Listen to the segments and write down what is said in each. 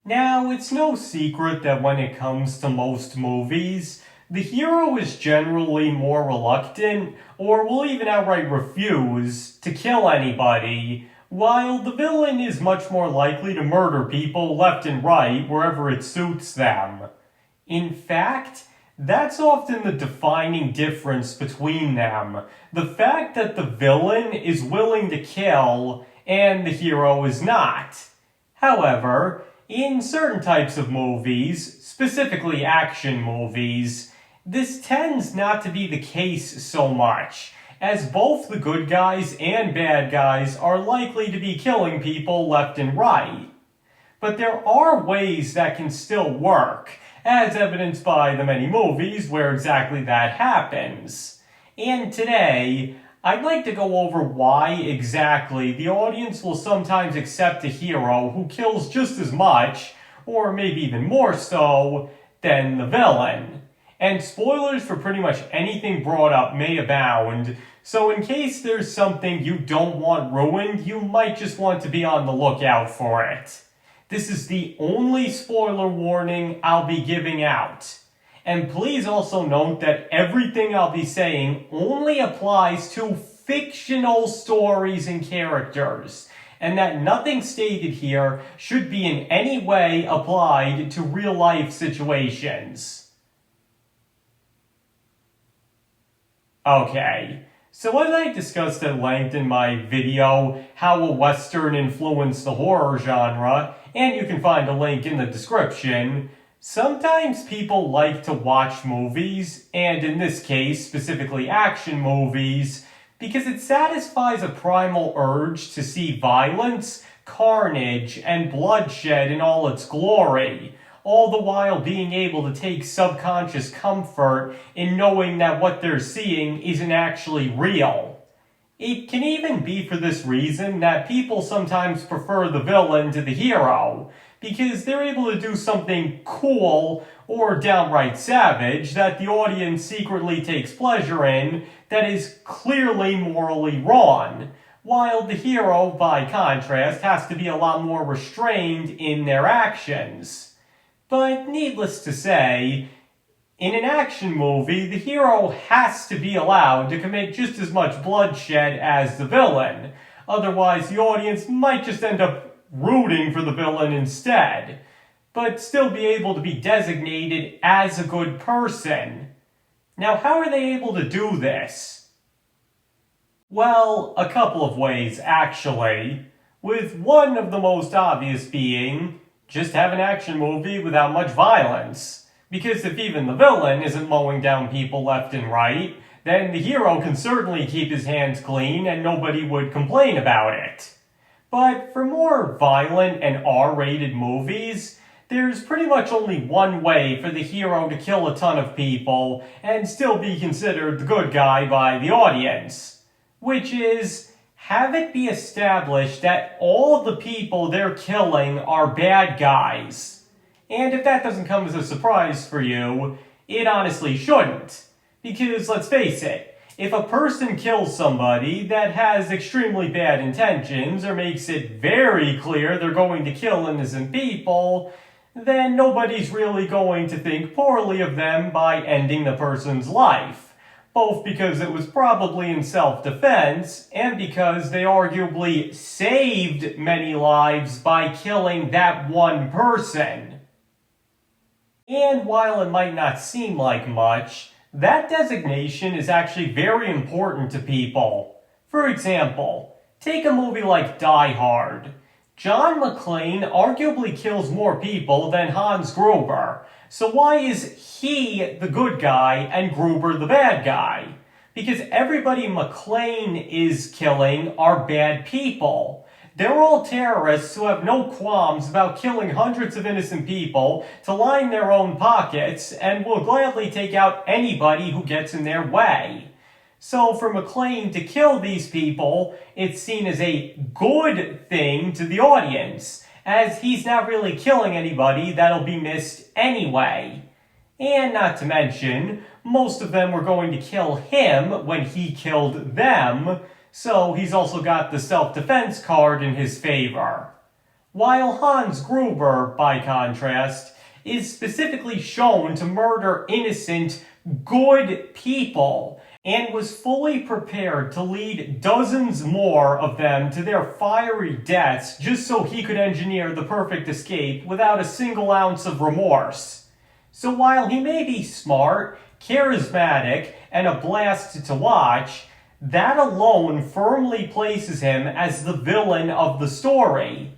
Now, it's no secret that when it comes to most movies, the hero is generally more reluctant, or will even outright refuse, to kill anybody, while the villain is much more likely to murder people left and right wherever it suits them. In fact, that's often the defining difference between them. The fact that the villain is willing to kill and the hero is not. However, in certain types of movies, specifically action movies, this tends not to be the case so much, as both the good guys and bad guys are likely to be killing people left and right. But there are ways that can still work, as evidenced by the many movies where exactly that happens. And today, I'd like to go over why exactly the audience will sometimes accept a hero who kills just as much, or maybe even more so, than the villain. And spoilers for pretty much anything brought up may abound, so in case there's something you don't want ruined, you might just want to be on the lookout for it. This is the only spoiler warning I'll be giving out. And please also note that everything I'll be saying only applies to fictional stories and characters, and that nothing stated here should be in any way applied to real-life situations. Okay, so as I discussed at length in my video, How a Western Influenced the Horror Genre, and you can find a link in the description, sometimes people like to watch movies, and in this case, specifically action movies, because it satisfies a primal urge to see violence, carnage, and bloodshed in all its glory, all the while being able to take subconscious comfort in knowing that what they're seeing isn't actually real. It can even be for this reason that people sometimes prefer the villain to the hero, because they're able to do something cool or downright savage that the audience secretly takes pleasure in that is clearly morally wrong, while the hero, by contrast, has to be a lot more restrained in their actions. But needless to say, in an action movie, the hero has to be allowed to commit just as much bloodshed as the villain. Otherwise, the audience might just end up rooting for the villain instead, but still be able to be designated as a good person. Now, how are they able to do this? Well, a couple of ways, actually, with one of the most obvious being just have an action movie without much violence. Because if even the villain isn't mowing down people left and right, then the hero can certainly keep his hands clean and nobody would complain about it. But for more violent and R-rated movies, there's pretty much only one way for the hero to kill a ton of people and still be considered the good guy by the audience, which is have it be established that all the people they're killing are bad guys. And if that doesn't come as a surprise for you, it honestly shouldn't. Because let's face it, if a person kills somebody that has extremely bad intentions or makes it very clear they're going to kill innocent people, then nobody's really going to think poorly of them by ending the person's life. Both because it was probably in self-defense, and because they arguably saved many lives by killing that one person. And while it might not seem like much, that designation is actually very important to people. For example, take a movie like Die Hard. John McClane arguably kills more people than Hans Gruber. So why is he the good guy and Gruber the bad guy? Because everybody McClane is killing are bad people. They're all terrorists who have no qualms about killing hundreds of innocent people to line their own pockets and will gladly take out anybody who gets in their way. So for McClane to kill these people, it's seen as a good thing to the audience, as he's not really killing anybody that'll be missed anyway. And not to mention, most of them were going to kill him when he killed them, so he's also got the self-defense card in his favor. while Hans Gruber, by contrast, is specifically shown to murder innocent, good people, and was fully prepared to lead dozens more of them to their fiery deaths just so he could engineer the perfect escape without a single ounce of remorse. So while he may be smart, charismatic, and a blast to watch, that alone firmly places him as the villain of the story.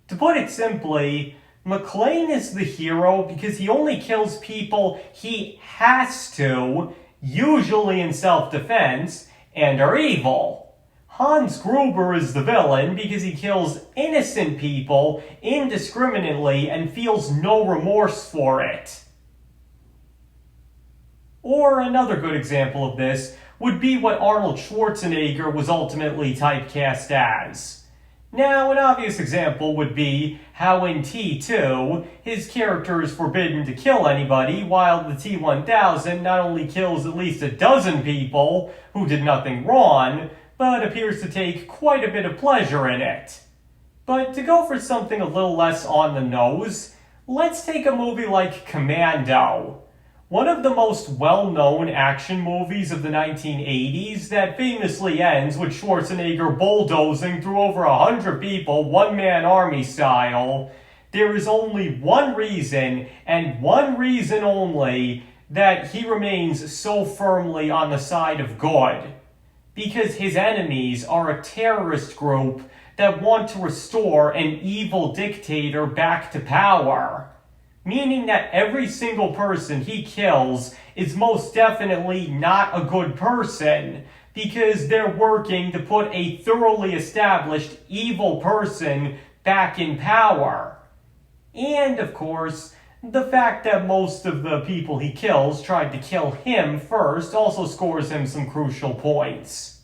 To put it simply, McClane is the hero because he only kills people he has to, usually in self-defense, and are evil. Hans Gruber is the villain because he kills innocent people indiscriminately and feels no remorse for it. Or another good example of this would be what Arnold Schwarzenegger was ultimately typecast as. Now, an obvious example would be how in T2, his character is forbidden to kill anybody, while the T-1000 not only kills at least a dozen people who did nothing wrong, but appears to take quite a bit of pleasure in it. But to go for something a little less on the nose, let's take a movie like Commando. One of the most well-known action movies of the 1980s that famously ends with Schwarzenegger bulldozing through over 100 people, one-man army style. There is only one reason, and one reason only, that he remains so firmly on the side of good. Because his enemies are a terrorist group that want to restore an evil dictator back to power. Meaning that every single person he kills is most definitely not a good person, because they're working to put a thoroughly established evil person back in power. And, of course, the fact that most of the people he kills tried to kill him first also scores him some crucial points.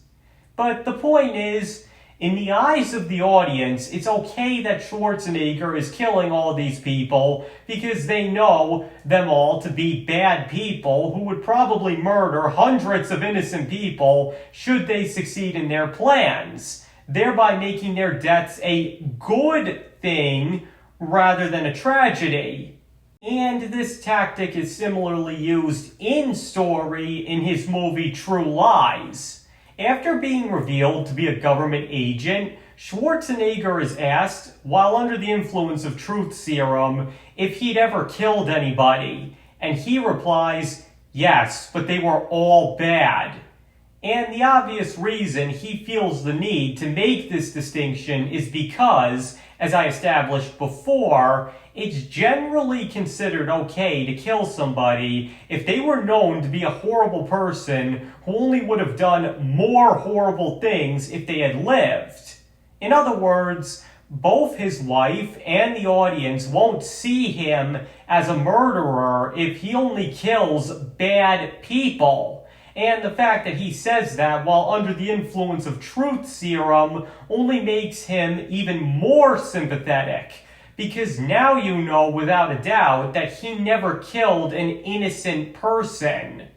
But the point is, in the eyes of the audience, it's okay that Schwarzenegger is killing all these people because they know them all to be bad people who would probably murder hundreds of innocent people should they succeed in their plans, thereby making their deaths a good thing rather than a tragedy. And this tactic is similarly used in story in his movie True Lies. After being revealed to be a government agent, Schwarzenegger is asked, while under the influence of truth serum, if he'd ever killed anybody, and he replies, yes, but they were all bad. And the obvious reason he feels the need to make this distinction is because, as I established before, it's generally considered okay to kill somebody if they were known to be a horrible person who only would have done more horrible things if they had lived. In other words, both his wife and the audience won't see him as a murderer if he only kills bad people. And the fact that he says that while under the influence of truth serum only makes him even more sympathetic. Because now you know without a doubt that he never killed an innocent person.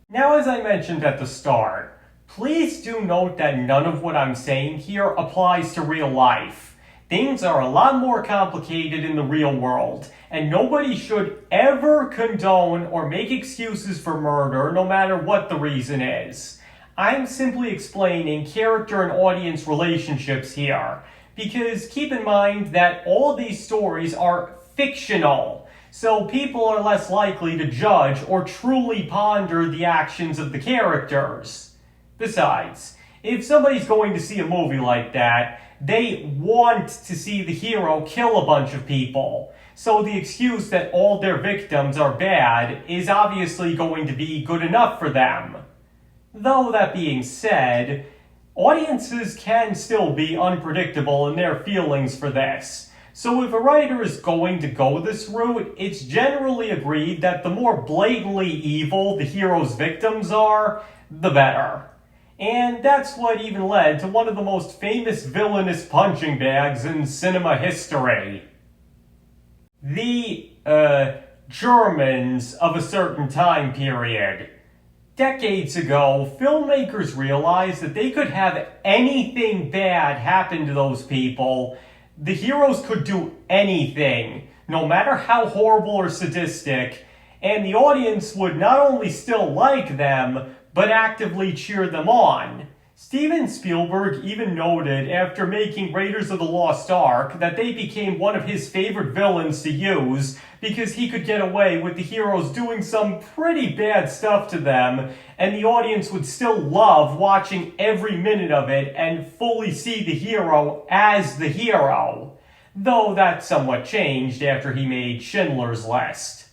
Now, as I mentioned at the start, please do note that none of what I'm saying here applies to real life. Things are a lot more complicated in the real world, and nobody should ever condone or make excuses for murder, no matter what the reason is. I'm simply explaining character and audience relationships here. Because keep in mind that all these stories are fictional, so people are less likely to judge or truly ponder the actions of the characters. Besides, if somebody's going to see a movie like that, they want to see the hero kill a bunch of people. So the excuse that all their victims are bad is obviously going to be good enough for them. Though that being said, audiences can still be unpredictable in their feelings for this. So if a writer is going to go this route, it's generally agreed that the more blatantly evil the hero's victims are, the better. And that's what even led to one of the most famous villainous punching bags in cinema history. The, Germans of a certain time period. Decades ago, filmmakers realized that they could have anything bad happen to those people The heroes could do anything, no matter how horrible or sadistic, and the audience would not only still like them, but actively cheer them on. Steven Spielberg even noted after making Raiders of the Lost Ark that they became one of his favorite villains to use because he could get away with the heroes doing some pretty bad stuff to them, and the audience would still love watching every minute of it and fully see the hero as the hero. Though that somewhat changed after he made Schindler's List.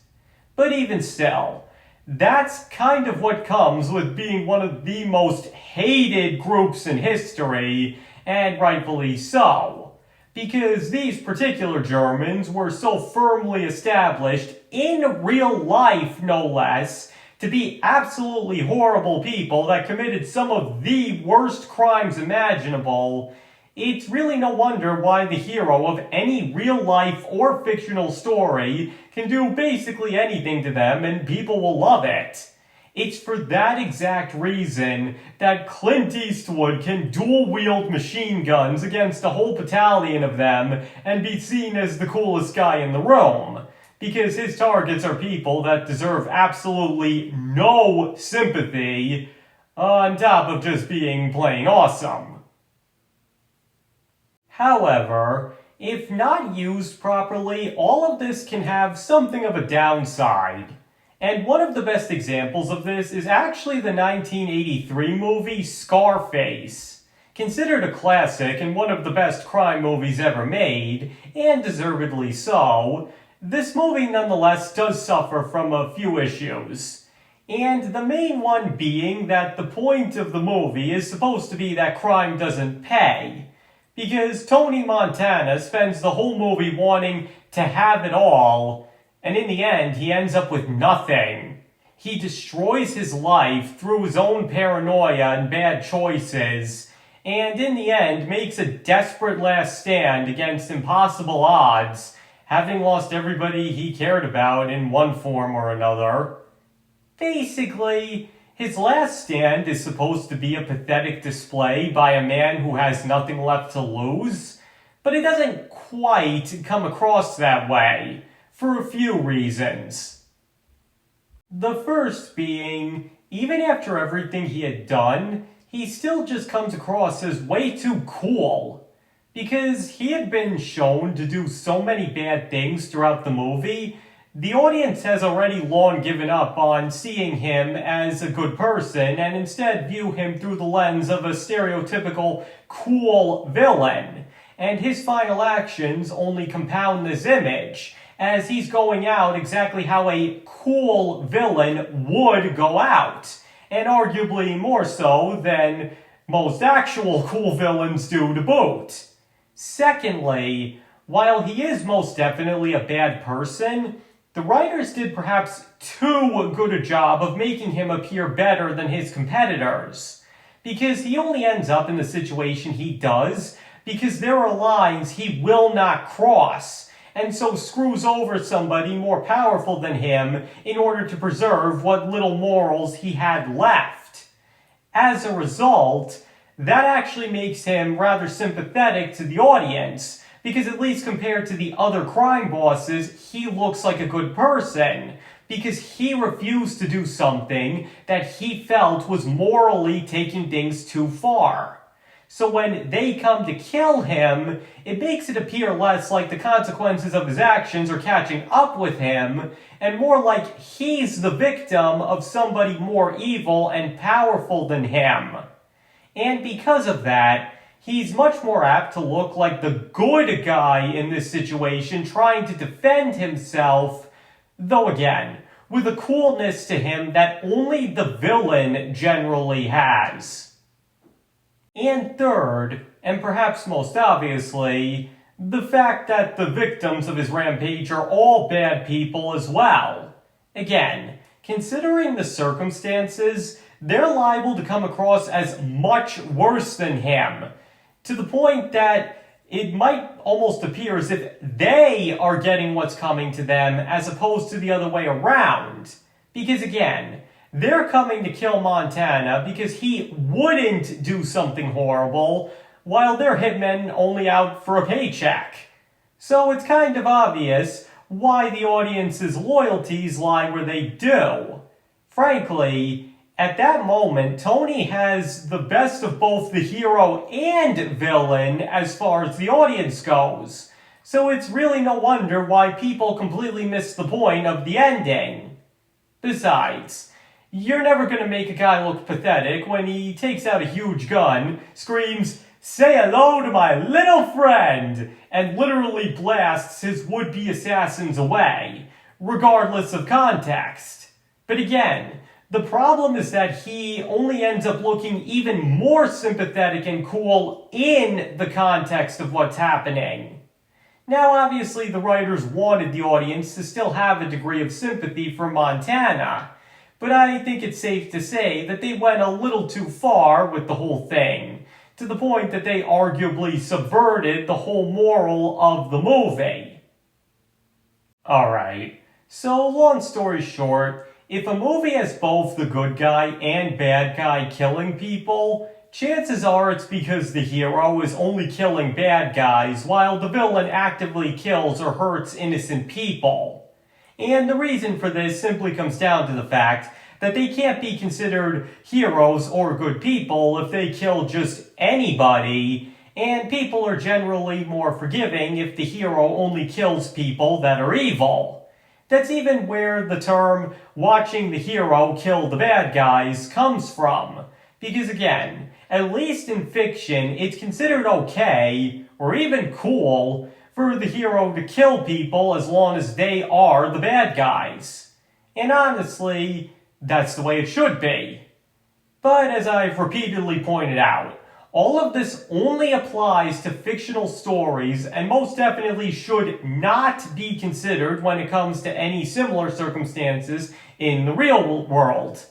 But even still, that's kind of what comes with being one of the most hated groups in history, and rightfully so. Because these particular Germans were so firmly established, in real life no less, to be absolutely horrible people that committed some of the worst crimes imaginable. It's really no wonder why the hero of any real-life or fictional story can do basically anything to them and people will love it. It's for that exact reason that Clint Eastwood can dual-wield machine guns against a whole battalion of them and be seen as the coolest guy in the room. Because his targets are people that deserve absolutely no sympathy, on top of just being plain awesome. However, if not used properly, all of this can have something of a downside. And one of the best examples of this is actually the 1983 movie Scarface. Considered a classic and one of the best crime movies ever made, and deservedly so, this movie nonetheless does suffer from a few issues. And the main one being that the point of the movie is supposed to be that crime doesn't pay. Because Tony Montana spends the whole movie wanting to have it all, and in the end he ends up with nothing. He destroys his life through his own paranoia and bad choices, and in the end makes a desperate last stand against impossible odds, having lost everybody he cared about in one form or another. Basically, his last stand is supposed to be a pathetic display by a man who has nothing left to lose, but it doesn't quite come across that way, for a few reasons. The first being, even after everything he had done, he still just comes across as way too cool. Because he had been shown to do so many bad things throughout the movie, the audience has already long given up on seeing him as a good person and instead view him through the lens of a stereotypical cool villain. And his final actions only compound this image, as he's going out exactly how a cool villain would go out, and arguably more so than most actual cool villains do to boot. Secondly, while he is most definitely a bad person, the writers did perhaps too good a job of making him appear better than his competitors, because he only ends up in the situation he does because there are lines he will not cross, and so screws over somebody more powerful than him in order to preserve what little morals he had left. As a result, that actually makes him rather sympathetic to the audience, because at least compared to the other crime bosses, he looks like a good person, because he refused to do something that he felt was morally taking things too far. So when they come to kill him, it makes it appear less like the consequences of his actions are catching up with him, and more like he's the victim of somebody more evil and powerful than him. And because of that, he's much more apt to look like the good guy in this situation trying to defend himself, though again, with a coolness to him that only the villain generally has. And third, and perhaps most obviously, the fact that the victims of his rampage are all bad people as well. Again, considering the circumstances, they're liable to come across as much worse than him, to the point that it might almost appear as if they are getting what's coming to them as opposed to the other way around. Because again, they're coming to kill Montana because he wouldn't do something horrible, while their hitmen only out for a paycheck. So it's kind of obvious why the audience's loyalties lie where they do. Frankly, at that moment, Tony has the best of both the hero and villain as far as the audience goes. So it's really no wonder why people completely miss the point of the ending. Besides, you're never going to make a guy look pathetic when he takes out a huge gun, screams, "Say hello to my little friend," and literally blasts his would-be assassins away, regardless of context. But again, the problem is that he only ends up looking even more sympathetic and cool in the context of what's happening. Now, obviously, the writers wanted the audience to still have a degree of sympathy for Montana, but I think it's safe to say that they went a little too far with the whole thing, to the point that they arguably subverted the whole moral of the movie. Alright, so long story short, if a movie has both the good guy and bad guy killing people, chances are it's because the hero is only killing bad guys while the villain actively kills or hurts innocent people. And the reason for this simply comes down to the fact that they can't be considered heroes or good people if they kill just anybody, and people are generally more forgiving if the hero only kills people that are evil. That's even where the term watching the hero kill the bad guys comes from. Because again, at least in fiction, it's considered okay, or even cool, for the hero to kill people as long as they are the bad guys. And honestly, that's the way it should be. But as I've repeatedly pointed out, all of this only applies to fictional stories and most definitely should not be considered when it comes to any similar circumstances in the real world.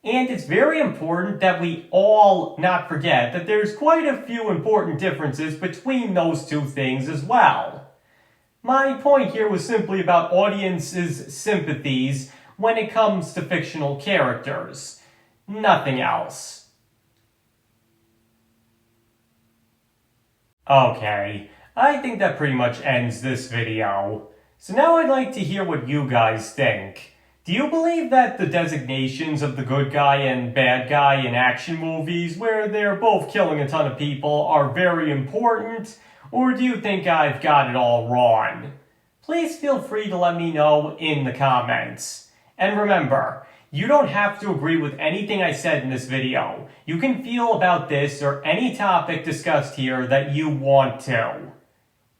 And it's very important that we all not forget that there's quite a few important differences between those two things as well. My point here was simply about audiences' sympathies when it comes to fictional characters. Nothing else. Okay, I think that pretty much ends this video. So now I'd like to hear what you guys think. Do you believe that the designations of the good guy and bad guy in action movies, where they're both killing a ton of people, are very important? Or do you think I've got it all wrong? Please feel free to let me know in the comments. And remember, you don't have to agree with anything I said in this video. You can feel about this or any topic discussed here that you want to.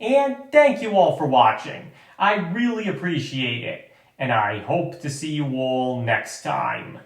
And thank you all for watching. I really appreciate it. And I hope to see you all next time.